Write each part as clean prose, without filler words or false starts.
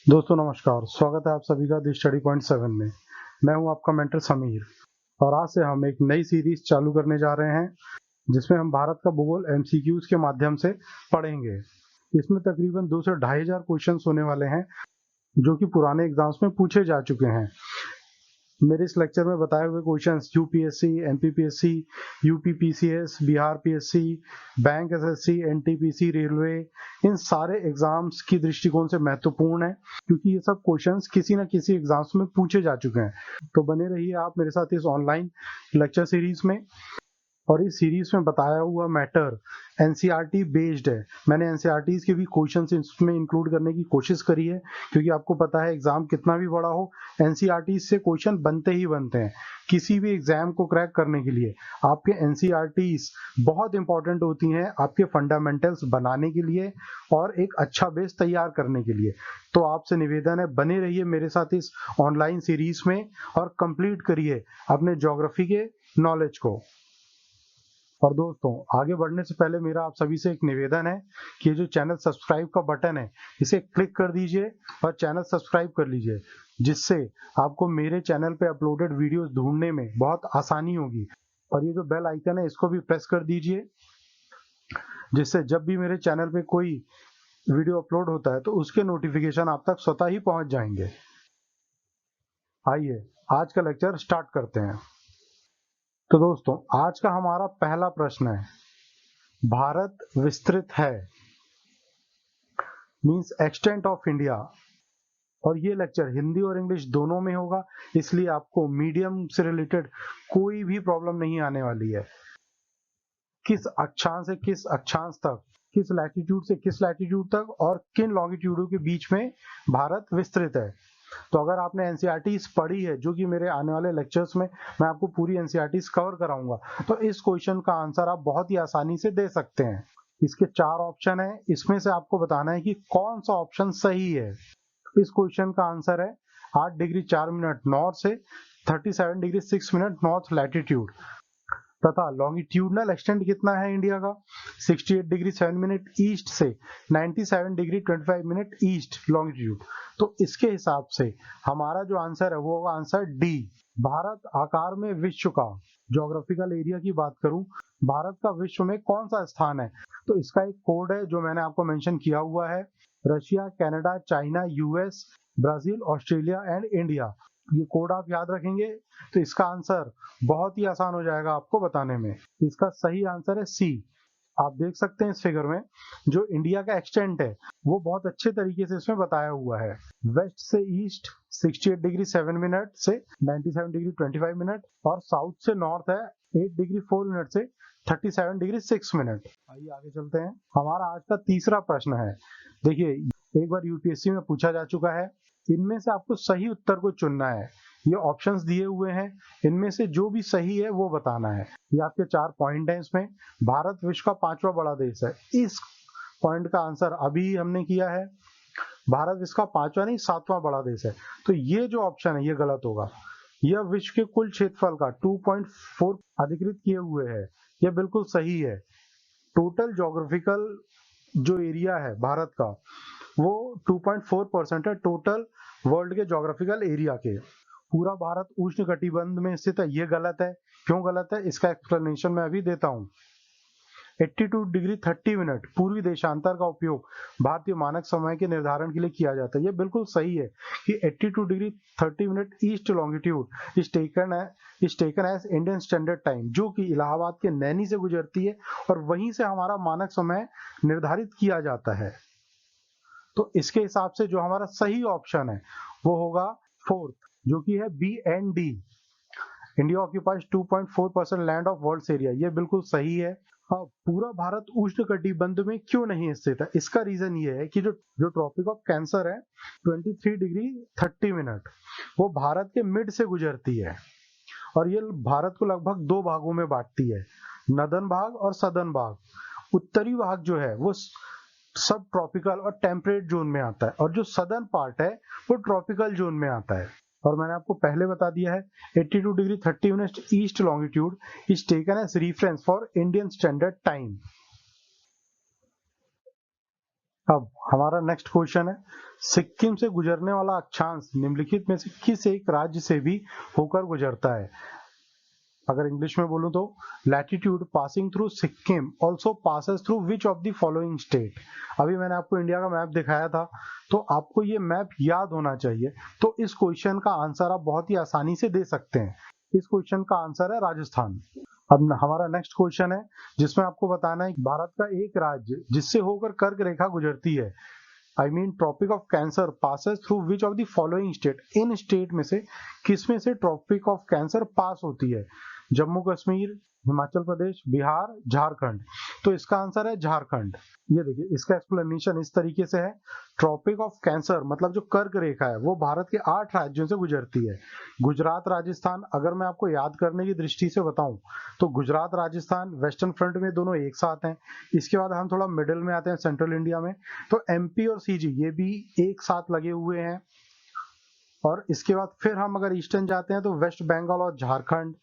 दोस्तों नमस्कार, स्वागत है आप सभी का द स्टडी पॉइंट 7 में। मैं हूं आपका मेंटर समीर और आज से हम एक नई सीरीज चालू करने जा रहे हैं जिसमें हम भारत का भूगोल एमसीक्यूज के माध्यम से पढ़ेंगे। इसमें तकरीबन 2 से 2,500 क्वेश्चंस होने वाले हैं जो कि पुराने एग्जाम्स में पूछे जा चुके हैं। मेरे इस लेक्चर में बताए हुए questions UPSC, MPPSC, UPPCS, Bihar PSC, bank SSC, NTPC, railway, इन सारे एग्जाम्स की दृष्टिकोण से महत्वपूर्ण है क्योंकि ये सब क्वेश्चंस किसी न किसी एग्जाम्स में पूछे जा चुके हैं। तो बने रहिए आप मेरे साथ इस ऑनलाइन लेक्चर सीरीज में। और इस सीरीज में बताया हुआ मैटर एनसीईआरटी बेस्ड है। मैंने एनसीईआरटीज के भी क्वेश्चंस इसमें इंक्लूड करने की कोशिश करी है क्योंकि आपको पता है एग्जाम कितना भी बड़ा हो, एनसीईआरटी से क्वेश्चन बनते ही बनते हैं। किसी भी एग्जाम को क्रैक करने के लिए आपके एनसीईआरटीज बहुत इंपॉर्टेंट होती हैं आपके फंडामेंटल्स बनाने के लिए और एक अच्छा बेस तैयार करने के लिए। तो आपसे निवेदन है, बने रहिए मेरे साथ इस ऑनलाइन सीरीज में और कंप्लीट करिए अपने ज्योग्राफी के नॉलेज को। और दोस्तों, आगे बढ़ने से पहले मेरा आप सभी से एक निवेदन है कि ये जो चैनल सब्सक्राइब का बटन है इसे क्लिक कर दीजिए और चैनल सब्सक्राइब कर लीजिए, जिससे आपको मेरे चैनल पे अपलोडेड वीडियोस ढूंढने में बहुत आसानी होगी। और ये जो बेल आइकन है इसको भी प्रेस कर दीजिए, जिससे जब भी मेरे चैनल पे कोई वीडियो अपलोड होता है तो उसके नोटिफिकेशन आप तक स्वतः ही पहुंच जाएंगे। आइए आज का लेक्चर स्टार्ट करते हैं। तो दोस्तों, आज का हमारा पहला प्रश्न है, भारत विस्तृत है मींस एक्सटेंट ऑफ इंडिया। और ये लेक्चर हिंदी और इंग्लिश दोनों में होगा, इसलिए आपको मीडियम से रिलेटेड कोई भी प्रॉब्लम नहीं आने वाली है। किस अक्षांश से किस अक्षांश तक, किस लैटिट्यूड से किस लैटिट्यूड तक और किन लॉन्गिट्यूडों के बीच में भारत विस्तृत है। तो अगर आपने एनसीईआरटीज पढ़ी है, जो कि मेरे आने वाले लेक्चर्स में मैं आपको पूरी एनसीईआरटीज कवर कराऊंगा, तो इस क्वेश्चन का आंसर आप बहुत ही आसानी से दे सकते हैं। इसके 4 ऑप्शन है, इसमें से आपको बताना है कि कौन सा ऑप्शन सही है। इस क्वेश्चन का आंसर है 8 डिग्री 4 मिनट नॉर्थ से 37 डिग्री 6 मिनट नॉर्थ लैटिट्यूड, तथा लॉन्गिट्यूडनल एक्सटेंट कितना है इंडिया का 68 डिग्री 7 मिनट ईस्ट से 97 डिग्री 25 मिनट ईस्ट लॉन्गिट्यूड। तो इसके हिसाब से हमारा जो आंसर है वो होगा आंसर डी। भारत आकार में विश्व का, ज्योग्राफिकल एरिया की बात करूं, भारत का विश्व में कौन सा स्थान है, तो इसका एक कोड है जो मैंने आपको मेंशन किया हुआ है। Russia, Canada, China, US, Brazil, Australia and India. ये कोड आप याद रखेंगे तो इसका आंसर बहुत ही आसान हो जाएगा आपको बताने में। इसका सही आंसर है सी। आप देख सकते हैं इस फिगर में जो इंडिया का एक्सटेंट है वो बहुत अच्छे तरीके से इसमें बताया हुआ है। वेस्ट से ईस्ट 68 डिग्री 7 मिनट से 97 डिग्री 25 मिनट और साउथ से नॉर्थ है 8 डिग्री 4 मिनट से 37 डिग्री 6 मिनट। आइए आगे चलते हैं। हमारा आज का तीसरा प्रश्न है, देखिए एक बार यूपीएससी में पूछा जा चुका है, इनमें से आपको सही उत्तर को चुनना है। ये ऑप्शंस दिए हुए हैं, इनमें से जो भी सही है वो बताना है। ये आपके 4 पॉइंट हैं इसमें। भारत विश्व का 5वां बड़ा देश है, इस पॉइंट का आंसर अभी हमने किया है। भारत विश्व का 5वां नहीं 7वां बड़ा देश है, तो ये जो ऑप्शन है ये गलत होगा। यह विश्व के कुल क्षेत्रफल का 2.4 अधिकृत किए हुए है, यह बिल्कुल सही है। टोटल ज्योग्राफिकल जो एरिया है भारत का वो 2.4% है टोटल वर्ल्ड के ज्योग्राफिकल एरिया के। पूरा भारत उष्ण कटिबंध में स्थित है, ये गलत है। क्यों गलत है इसका एक्सप्लेनेशन मैं अभी देता हूँ। 82 डिग्री 30 मिनट पूर्वी देशांतर का उपयोग भारतीय मानक समय के निर्धारण के लिए किया जाता है, ये बिल्कुल सही है कि 82 degree 30 minute east longitude is taken as Indian standard time, जो कि इलाहाबाद के नैनी से गुजरती है और वहीं से हमारा मानक समय निर्धारित किया जाता है। तो इसके हिसाब से जो हमारा सही ऑप्शन है वो होगा 4th, जो कि है B and D. India occupies 2.4% land of world area, ये बिल्कुल सही है। अब पूरा भारत उष्ण कटिबंध में क्यों नहीं स्थित है, इसका रीजन ये है कि जो ट्रॉपिक ऑफ कैंसर है 23 डिग्री 30 मिनट वो भारत के मिड से गुजरती है और ये भारत को लगभग 2 भागों में बांटती है, नदर्न भाग और सदर्न भाग। उत्तरी भाग जो है वो सब ट्रॉपिकल और टेम्परेट जोन में आता है और जो सदर्न पार्ट है वो ट्रॉपिकल जोन में आता है। और मैंने आपको पहले बता दिया है 82 degree 30 minute east longitude is taken as reference for Indian standard time. अब हमारा नेक्स्ट क्वेश्चन है, सिक्किम से गुजरने वाला अक्षांश निम्नलिखित में से किस एक राज्य से भी होकर गुजरता है? अगर इंग्लिश में बोलूं तो latitude passing through Sikkim also passes through which of the following state. अभी मैंने आपको इंडिया का मैप दिखाया था, तो आपको ये मैप याद होना चाहिए, तो इस क्वेश्चन का आंसर आप बहुत ही आसानी से दे सकते हैं। इस क्वेश्चन का आंसर है राजस्थान। अब हमारा नेक्स्ट क्वेश्चन है जिसमें आपको बताना है भारत का एक राज्य जिससे होकर कर्क रेखा गुजरती है, I mean tropic of cancer passes through which of the following state. इन स्टेट में से किस में से ट्रॉपिक ऑफ कैंसर पास होती है? जम्मू कश्मीर, हिमाचल प्रदेश, बिहार, झारखंड। तो इसका आंसर है झारखंड। ये देखिए, इसका एक्सप्लेनेशन इस तरीके से है, ट्रॉपिक ऑफ कैंसर मतलब जो कर्क रेखा है वो भारत के 8 राज्यों से गुजरती है। गुजरात, राजस्थान, अगर मैं आपको याद करने की दृष्टि से बताऊं तो गुजरात, राजस्थान वेस्टर्न फ्रंट में दोनों एक साथ हैं। इसके बाद हम थोड़ा मिडिल में आते हैं, सेंट्रल इंडिया में, तो एमपी और सीजी ये भी एक साथ लगे हुए हैं। और इसके बाद फिर हम अगर ईस्टर्न जाते हैं तो वेस्ट बंगाल और झारखंड,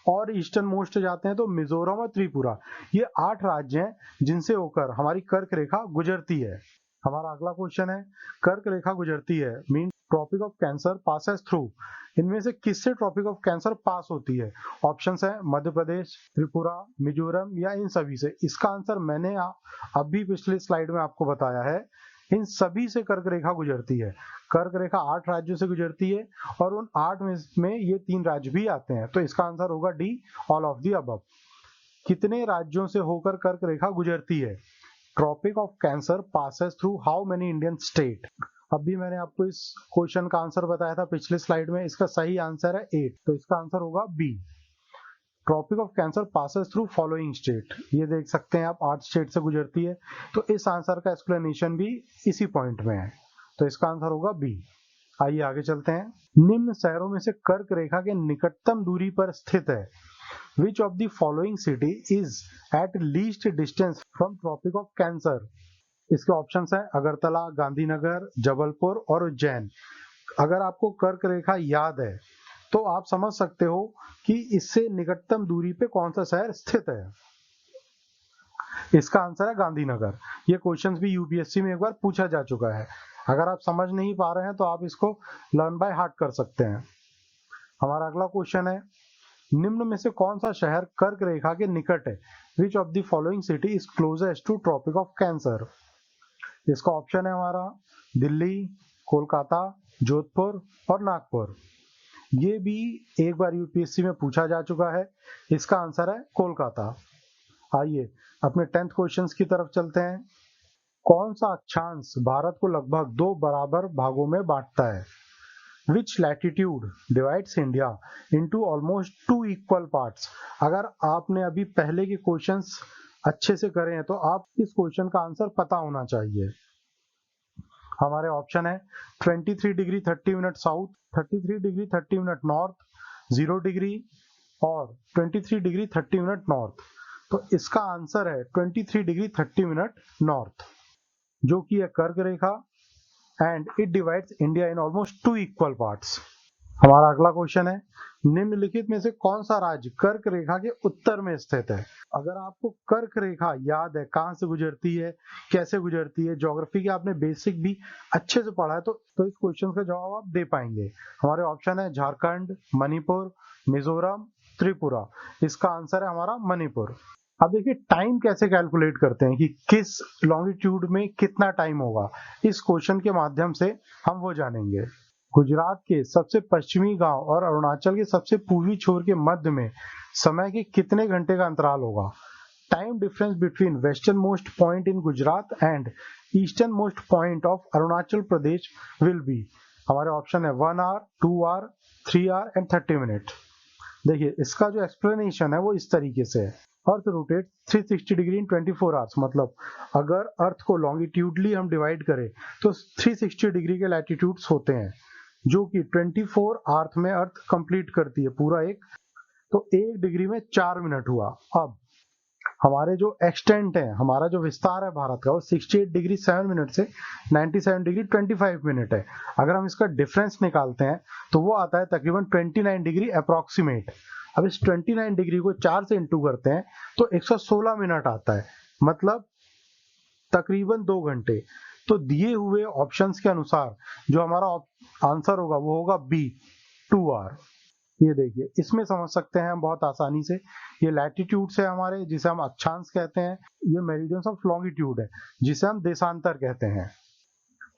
और ईस्टर्न मोस्ट जाते हैं तो मिजोरम और त्रिपुरा। ये 8 राज्य हैं जिनसे होकर हमारी कर्क रेखा गुजरती है। हमारा अगला क्वेश्चन है, कर्क रेखा गुजरती है mean tropic of cancer passes through, इनमें से किससे ट्रॉपिक ऑफ कैंसर पास होती है? ऑप्शंस है मध्य प्रदेश, त्रिपुरा, मिजोरम या इन सभी से। इसका आंसर मैंने अभी पिछले स्लाइड में आपको बताया है, इन सभी से कर्क रेखा गुजरती है। कर्क रेखा 8 राज्यों से गुजरती है और उन 8 में ये 3 राज्य भी आते हैं, तो इसका आंसर होगा D, all of the above. कितने राज्यों से होकर कर्क रेखा गुजरती है? Tropic of cancer passes through how many Indian state? अभी मैंने आपको इस क्वेश्चन का आंसर बताया था पिछले स्लाइड में, इसका सही आंसर है 8, तो इसका आंसर होगा B. Tropic of cancer passes through following state, ये देख सकते हैं आप 8 स्टेट से गुजरती है, तो इस आंसर का एक्सप्लेनेशन भी इसी पॉइंट में है, तो इसका आंसर होगा बी। आइए आगे चलते हैं। निम्न शहरों में से कर्क रेखा के निकटतम दूरी पर स्थित है, which of the following city is at least distance from tropic of cancer? इसके ऑप्शंस है अगरतला, गांधीनगर, जबलपुर और उज्जैन। अगर आपको कर्क रेखा याद है तो आप समझ सकते हो कि इससे निकटतम दूरी पे कौन सा शहर स्थित है। इसका आंसर है गांधीनगर। ये क्वेश्चंस भी यूपीएससी में एक बार पूछा जा चुका है, अगर आप समझ नहीं पा रहे हैं तो आप इसको लर्न बाय हार्ट कर सकते हैं। हमारा अगला क्वेश्चन है, निम्न में से कौन सा शहर कर्क रेखा के निकट है? Which of the following city is closest to tropic of cancer? इसका ऑप्शन है हमारा दिल्ली, कोलकाता, जोधपुर और नागपुर। ये भी एक बार यूपीएससी में पूछा जा चुका है, इसका आंसर है कोलकाता। आइए अपने 10th क्वेश्चंस की तरफ चलते हैं। कौन सा अक्षांश भारत को लगभग 2 बराबर भागों में बांटता है? Which latitude divides India into almost 2 equal parts? अगर आपने अभी पहले के क्वेश्चंस अच्छे से करे हैं तो आप इस क्वेश्चन का आंसर पता होना चाहिए। हमारे ऑप्शन है 23 degree 30 minute south, 33 degree 30 minute north, 0 degree और 23 डिग्री 30 मिनट नॉर्थ। तो इसका आंसर है 23 डिग्री 30 मिनट नॉर्थ, जो कि है कर्क रेखा, and it divides India in almost 2 equal parts. हमारा अगला क्वेश्चन है, निम्नलिखित में से कौन सा राज्य कर्क रेखा के उत्तर में स्थित है? अगर आपको कर्क रेखा याद है, कहां से गुजरती है, कैसे गुजरती है, ज्योग्राफी के आपने बेसिक भी अच्छे से पढ़ा है, तो इस क्वेश्चन का जवाब आप दे पाएंगे। हमारे ऑप्शन है झारखंड, मणिपुर, मिजोरम, त्रिपुरा। इसका आंसर है हमारा मणिपुर। अब देखिए टाइम कैसे कैलकुलेट करते हैं कि किस लॉन्गिट्यूड में कितना टाइम होगा, इस क्वेश्चन के माध्यम से हम वो जानेंगे। गुजरात के सबसे पश्चिमी गांव और अरुणाचल के सबसे पूर्वी छोर के मध्य में समय के कितने घंटे का अंतराल होगा? Time difference between western most point in Gujarat and eastern most point of Arunachal Pradesh will be. हमारे ऑप्शन है 1 hour, 2 hour, 3 hour and 30 minute. देखिए इसका जो एक्सप्लेनेशन है वो इस तरीके से है, earth rotate 360 degree in 24 hours, मतलब अगर अर्थ को लॉन्गिट्यूडली हम डिवाइड करें तो 360 डिग्री के लैटिट्यूड्स होते हैं, जो कि 24 आवर्स में अर्थ कंप्लीट करती है पूरा एक, तो 1 डिग्री में 4 मिनट हुआ। अब हमारे जो एक्सटेंट है, हमारा जो विस्तार है भारत का, वो 68 डिग्री 7 मिनट से 97 डिग्री 25 मिनट है। अगर हम इसका डिफरेंस निकालते हैं तो वो आता है तकरीबन 29 डिग्री अप्रोक्सीमेट। अब इस 29 डिग्री को 4 से इंटू करते हैं तो 116 मिनट आता है, मतलब तकरीबन 2 घंटे। तो दिए हुए ऑप्शंस के अनुसार जो हमारा आंसर होगा वो होगा बी 2 आवर। ये देखिए, इसमें समझ सकते हैं हम बहुत आसानी से। ये लैटिट्यूड से हमारे, जिसे हम अक्षांश कहते हैं, ये मेरिडियंस ऑफ लॉन्गिट्यूड है जिसे हम देशांतर कहते हैं।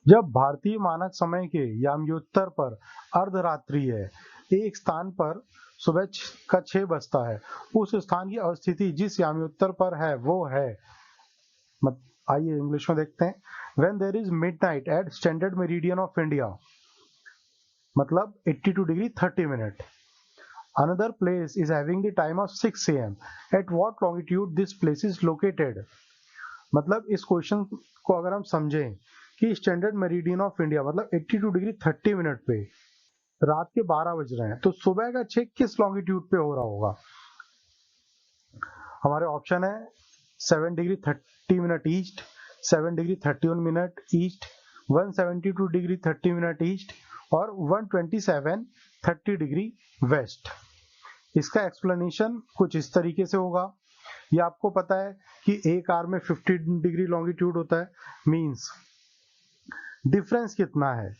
जब भारतीय मानक समय के याम्योत्तर पर अर्धरात्रि है, एक स्थान पर सुबह का 6 बजता है, उस स्थान की अवस्थिति जिस याम्योत्तर पर है वो है, आइए इंग्लिश में देखते हैं, when there is midnight at standard meridian of India, मतलब 82 degree 30 minute. Another place is having the time of 6 am. At what longitude this place is located? मतलब इस क्वेश्चन को अगर हम समझें कि स्टैंडर्ड मेरिडियन ऑफ इंडिया मतलब 82 degree 30 minute पे रात के 12 बज रहे हैं, तो सुबह का 6 किस लॉन्गिट्यूड पे हो रहा होगा? हमारे ऑप्शन है 7 degree 30 minute east, 7 degree 31 minute east, 172 degree 30 minute east और 127 30 डिग्री वेस्ट। इसका एक्सप्लेनेशन कुछ इस तरीके से होगा। ये आपको पता है कि एक आवर में 50 डिग्री लॉन्गिट्यूड होता है, मींस डिफरेंस कितना है?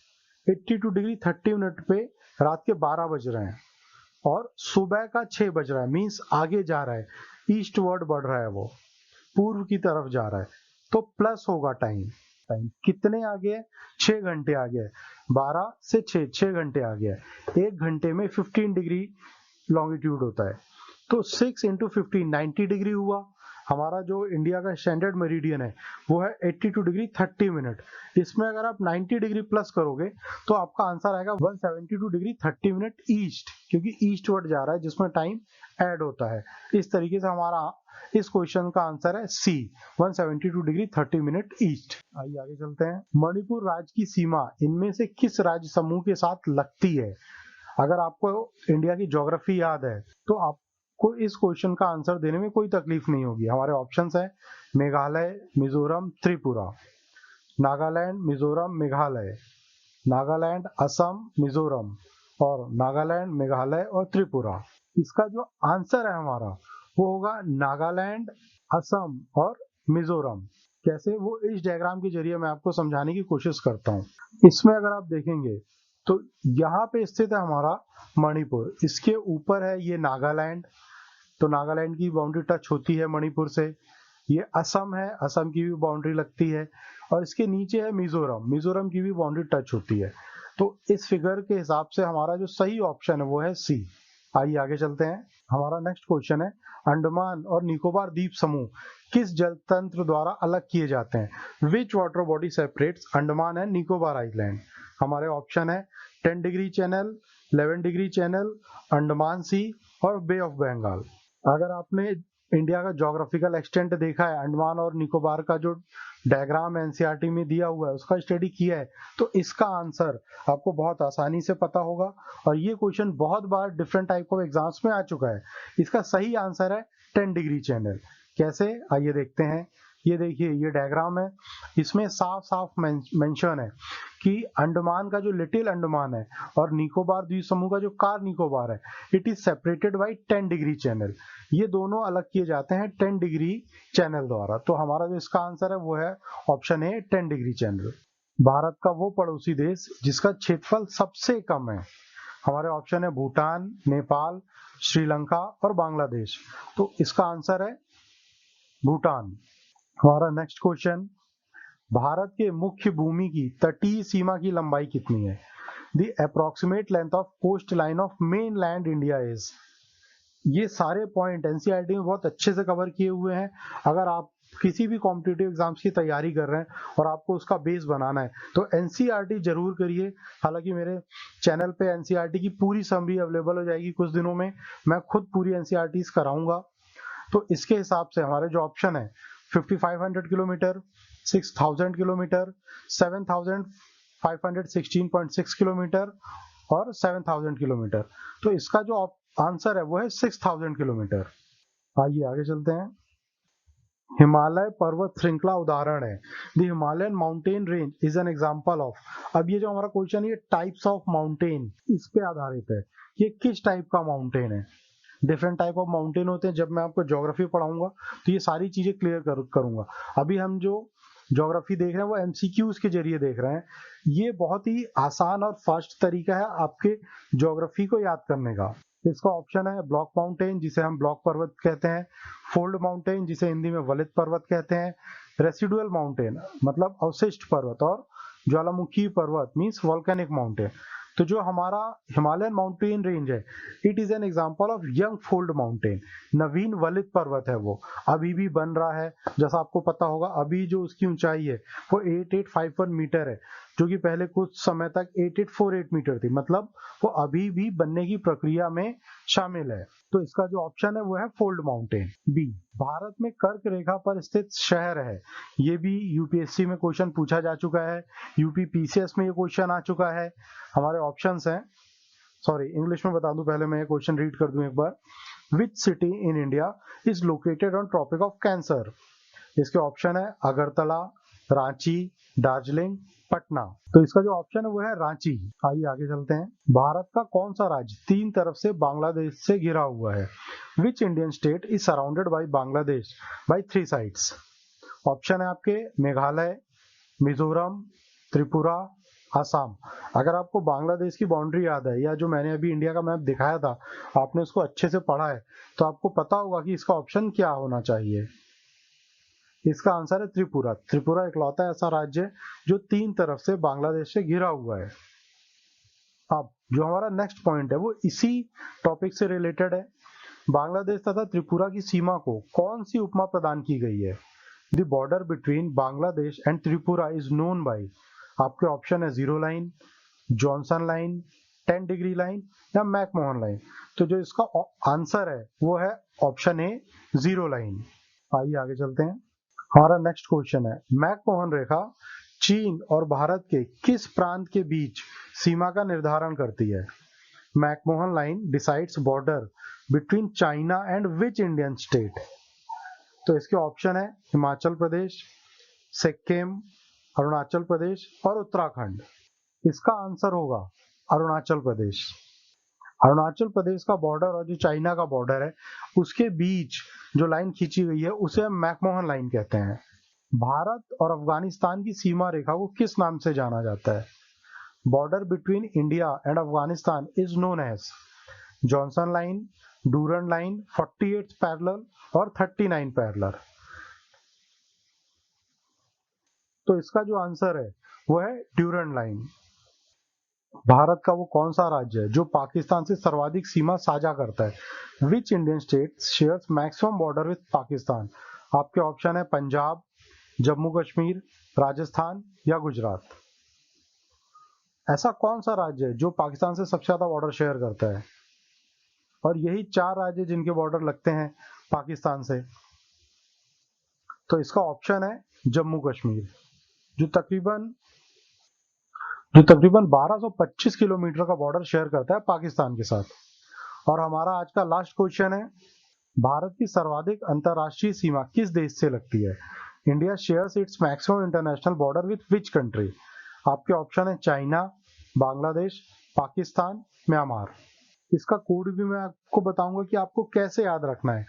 82 डिग्री 30 मिनट पे रात के 12 बज रहे हैं और सुबह का 6 बज रहा है, मींस आगे जा रहा है, ईस्ट वर्ड बढ़ रहा है, वो पूर्व की तरफ जा रहा है, तो प्लस होगा टाइम। टाइम कितने आगे है? 6 घंटे आगे है। 12 से 6 घंटे आगे है। एक घंटे में 15 डिग्री लॉन्गिट्यूड होता है, तो 6 इंटू 15 90 डिग्री हुआ। हमारा जो इंडिया का स्टैंडर्ड मेरिडियन है वो है 82 डिग्री 30 मिनट। इसमें अगर आप 90 डिग्री प्लस करोगे तो आपका आंसर आएगा 172 डिग्री 30 मिनट ईस्ट, क्योंकि ईस्टवर्ड जा रहा है जिसमें टाइम ऐड होता है। इस तरीके से हमारा इस क्वेश्चन का आंसर है सी, 172 डिग्री 30 मिनट ईस्ट। आइए आगे चलते हैं। मणिपुर राज्य की सीमा इनमें से किस राज्य समूह के साथ लगती है? अगर आपको इंडिया की ज्योग्राफी याद है तो आपको इस क्वेश्चन का आंसर देने में कोई तकलीफ नहीं होगी। हमारे ऑप्शंस है मेघालय, मिजोरम, त्रिपुरा, नागालैंड, मिजोरम, मेघालय, नागालैंड, असम, मिजोरम और नागालैंड, मेघालय और त्रिपुरा। इसका जो आंसर है हमारा वो होगा नागालैंड, असम और मिजोरम। कैसे? वो इस डायग्राम के जरिए मैं आपको समझाने की कोशिश करता हूँ। इसमें अगर आप देखेंगे तो यहाँ पे स्थित है हमारा मणिपुर, इसके ऊपर है ये नागालैंड, तो नागालैंड की बाउंड्री टच होती है मणिपुर से। ये असम है, असम की भी बाउंड्री लगती है और इसके नीचे है मिजोरम, मिजोरम की भी बाउंड्री टच होती है। तो इस फिगर के हिसाब से हमारा जो सही ऑप्शन है वो है सी। आइए आगे चलते हैं। हमारा नेक्स्ट क्वेश्चन है, अंडमान और निकोबार द्वीप समूह किस जल तंत्र द्वारा अलग किए जाते हैं? Which water body separates Andaman and Nicobar island? हमारे ऑप्शन है 10 degree channel, 11 degree channel, Andaman sea और बे ऑफ बंगाल। अगर आपने इंडिया का ज्योग्राफिकल एक्सटेंट देखा है, अंडमान और निकोबार का जो डायग्राम एनसीईआरटी में दिया हुआ है उसका स्टडी किया है, तो इसका आंसर आपको बहुत आसानी से पता होगा। और ये क्वेश्चन बहुत बार डिफरेंट टाइप ऑफ एग्जाम्स में आ चुका है। इसका सही आंसर है 10 डिग्री चैनल। कैसे? आइए देखते हैं। ये देखिए, ये डायग्राम है, इसमें साफ साफ मेंशन है कि अंडमान का जो लिटिल अंडमान है और निकोबार द्वीप समूह का जो कार निकोबार है, it is separated by 10 degree channel. ये दोनों अलग किए जाते हैं 10 डिग्री चैनल द्वारा। तो हमारा जो इसका आंसर है वो है option A, 10 degree channel. Bharat का वो पड़ोसी देश जिसका क्षेत्रफल सबसे कम है, हमारे ऑप्शन है भूटान, नेपाल, श्रीलंका और बांग्लादेश। तो इसका आंसर है भूटान। हमारा नेक्स्ट क्वेश्चन, भारत के मुख्य भूमि की तटीय सीमा की लंबाई कितनी है? The approximate length of coast line of main land India is. ये सारे पॉइंट एनसीईआरटी में बहुत अच्छे से कवर किए हुए हैं। अगर आप किसी भी कॉम्पिटिटिव एग्जाम्स की तैयारी कर रहे हैं और आपको उसका बेस बनाना है तो एनसीईआरटी जरूर करिए। हालांकि मेरे चैनल पे एनसीईआरटी की पूरी समरी अवेलेबल हो जाएगी कुछ दिनों में, मैं खुद पूरी एनसीईआरटीज कराऊंगा। तो इसके हिसाब से हमारे जो ऑप्शन है 5500 किलोमीटर, 6000 किलोमीटर, 7516.6 किलोमीटर और 7000 किलोमीटर। तो इसका जो आंसर है वो है 6000 किलोमीटर। आइए आगे चलते हैं। हिमालय पर्वत श्रृंखला उदाहरण है। The Himalayan mountain range is an example of. अब ये जो हमारा क्वेश्चन है ये टाइप्स ऑफ माउंटेन इस पे आधारित है। ये किस टाइप का माउंटेन है? डिफरेंट टाइप ऑफ माउंटेन होते हैं। जब मैं आपको ज्योग्राफी पढ़ाऊंगा तो ये सारी चीजें क्लियर करूंगा। अभी हम जो ज्योग्राफी देख रहे हैं वो एमसीक्यूज के जरिए देख रहे हैं। ये बहुत ही आसान और फास्ट तरीका है आपके ज्योग्राफी को याद करने का। इसका ऑप्शन है ब्लॉक माउंटेन, जिसे हम ब्लॉक पर्वत कहते हैं, फोल्ड माउंटेन, जिसे हिंदी में वलित पर्वत कहते हैं, रेसिडुअल माउंटेन मतलब अवशिष्ट पर्वत, और ज्वालामुखी पर्वत मीन्स वोल्केनिक माउंटेन। तो जो हमारा हिमालयन माउंटेन रेंज है, it is an example of young fold mountain, नवीन वलित पर्वत है, वो अभी भी बन रहा है। जैसा आपको पता होगा अभी जो उसकी ऊंचाई है वो 8851 मीटर है, जो कि पहले कुछ समय तक 8848 मीटर थी, मतलब वो अभी भी बनने की प्रक्रिया में शामिल है। तो इसका जो ऑप्शन है वो है फोल्ड माउंटेन बी। भारत में कर्क रेखा पर स्थित शहर है, ये भी यूपीएससी में क्वेश्चन पूछा जा चुका है, यूपी पीसीएस में ये क्वेश्चन आ चुका है। हमारे ऑप्शंस हैं, सॉरी इंग्लिश में बता दूं, पहले मैं ये क्वेश्चन रीड कर दूं एक बार। Which city in India is located on tropic of cancer? इसके ऑप्शन है अगरतला, रांची, दार्जिलिंग, पटना। तो इसका जो ऑप्शन है वो है रांची। आइए आगे चलते हैं। भारत का कौन सा राज्य तीन तरफ से बांग्लादेश से घिरा हुआ है? Which Indian state is surrounded by Bangladesh by 3 sides? Option है आपके मेघालय, मिजोरम, त्रिपुरा, आसाम। अगर आपको बांग्लादेश की बाउंड्री याद है, या जो मैंने अभी इंडिया का मैप दिखाया था आपने उसको अच्छे से पढ़ा है, तो आपको पता होगा कि इसका ऑप्शन क्या होना चाहिए। इसका आंसर है त्रिपुरा। त्रिपुरा इकलौता ऐसा राज्य है जो तीन तरफ से बांग्लादेश से घिरा हुआ है। अब जो हमारा नेक्स्ट पॉइंट है वो इसी टॉपिक से रिलेटेड है। बांग्लादेश तथा त्रिपुरा की सीमा को कौन सी उपमा प्रदान की गई है? The border between Bangladesh and Tripura is known by. आपके ऑप्शन है zero line, Johnson line, 10 degree line या मैकमोहन लाइन। तो जो इसका आंसर है वो है ऑप्शन ए, जीरो लाइन। आइए आगे चलते हैं। हमारा नेक्स्ट क्वेश्चन है, मैकमोहन रेखा चीन और भारत के किस प्रांत के बीच सीमा का निर्धारण करती है? McMahon line decides border between China and which Indian state? तो इसके ऑप्शन है हिमाचल प्रदेश, सिक्किम, अरुणाचल प्रदेश और उत्तराखंड। इसका आंसर होगा अरुणाचल प्रदेश। अरुणाचल प्रदेश का बॉर्डर और जो चाइना का बॉर्डर है उसके बीच जो लाइन खींची गई है उसे हम मैकमोहन लाइन कहते हैं। भारत और अफगानिस्तान की सीमा रेखा को किस नाम से जाना जाता है? Border between India and Afghanistan is known as Johnson line, Durand line, 48 parallel और 39 पैरेलल। तो इसका जो आंसर है वो है ड्यूरन लाइन। भारत का वो कौन सा राज्य है जो पाकिस्तान से सर्वाधिक सीमा साझा करता है? Which Indian state shares maximum border with Pakistan? आपके ऑप्शन है पंजाब, जम्मू कश्मीर, राजस्थान या गुजरात। ऐसा कौन सा राज्य है जो पाकिस्तान से सबसे ज्यादा बॉर्डर शेयर करता है? और यही चार राज्य जिनके बॉर्डर लगते हैं पाकिस्तान से। तो इसका ऑप्शन है जम्मू कश्मीर, जो तकरीबन 1225 किलोमीटर का बॉर्डर शेयर करता है पाकिस्तान के साथ। और हमारा आज का लास्ट क्वेश्चन है, भारत की सर्वाधिक अंतरराष्ट्रीय सीमा किस देश से लगती है? India shares its maximum international border with which country? आपके ऑप्शन है चाइना, बांग्लादेश, पाकिस्तान, म्यांमार। इसका कोड भी मैं आपको बताऊंगा कि आपको कैसे याद रखना है।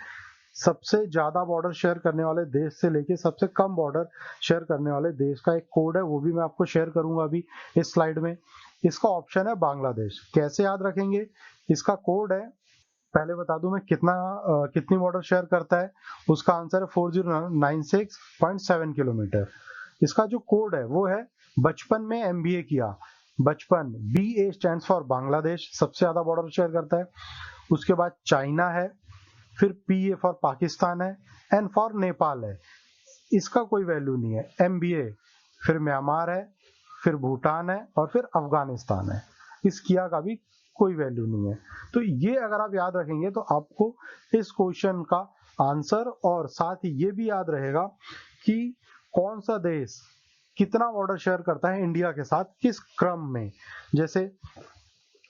सबसे ज्यादा बॉर्डर शेयर करने वाले देश से लेके सबसे कम बॉर्डर शेयर करने वाले देश का एक कोड है, वो भी मैं आपको शेयर करूंगा अभी इस स्लाइड में। इसका ऑप्शन है बांग्लादेश। कैसे याद रखेंगे? इसका कोड है, पहले बता दूं मैं कितनी बॉर्डर शेयर करता है। उसका आंसर है 4096.7 किलोमीटर। इसका जो कोड है वो है, बचपन में एमबीए किया, बचपन BA स्टैंड्स फॉर बांग्लादेश, सबसे ज्यादा बॉर्डर शेयर करता है। उसके बाद चाइना है, फिर PA फॉर पाकिस्तान है, N फॉर नेपाल है, इसका कोई वैल्यू नहीं है, MBA, फिर म्यांमार है, फिर भूटान है और फिर अफगानिस्तान है। इस किया का भी कोई वैल्यू नहीं है। तो ये अगर आप याद रखेंगे तो आपको इस क्वेश्चन का आंसर और साथ ही ये भी याद रहेगा कि कौन सा देश कितना बॉर्डर शेयर करता है इंडिया के साथ, किस क्रम में। जैसे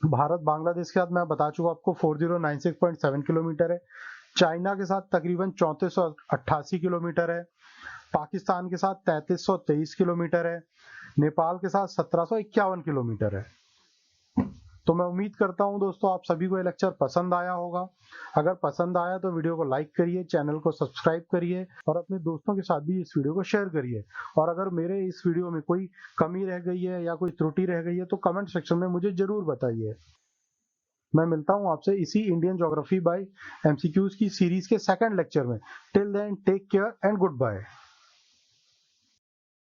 भारत बांग्लादेश के साथ मैं बता चुका आपको 4096.7 किलोमीटर है, चाइना के साथ तकरीबन 3488 किलोमीटर है, पाकिस्तान के साथ 3323 किलोमीटर है, नेपाल के साथ 1751 किलोमीटर है। तो मैं उम्मीद करता हूं दोस्तों आप सभी को ये लेक्चर पसंद आया होगा। अगर पसंद आया तो वीडियो को लाइक करिए, चैनल को सब्सक्राइब करिए और अपने दोस्तों के साथ भी इस वीडियो को शेयर करिए। और अगर मेरे इस वीडियो में कोई कमी रह गई है या कोई त्रुटि रह गई है तो कमेंट सेक्शन में मुझे जरूर बताइए। मैं मिलता हूं आपसे इसी इंडियन ज्योग्राफी बाय एमसीक्यूज की सीरीज के सेकंड लेक्चर में। Till then take care and good bye.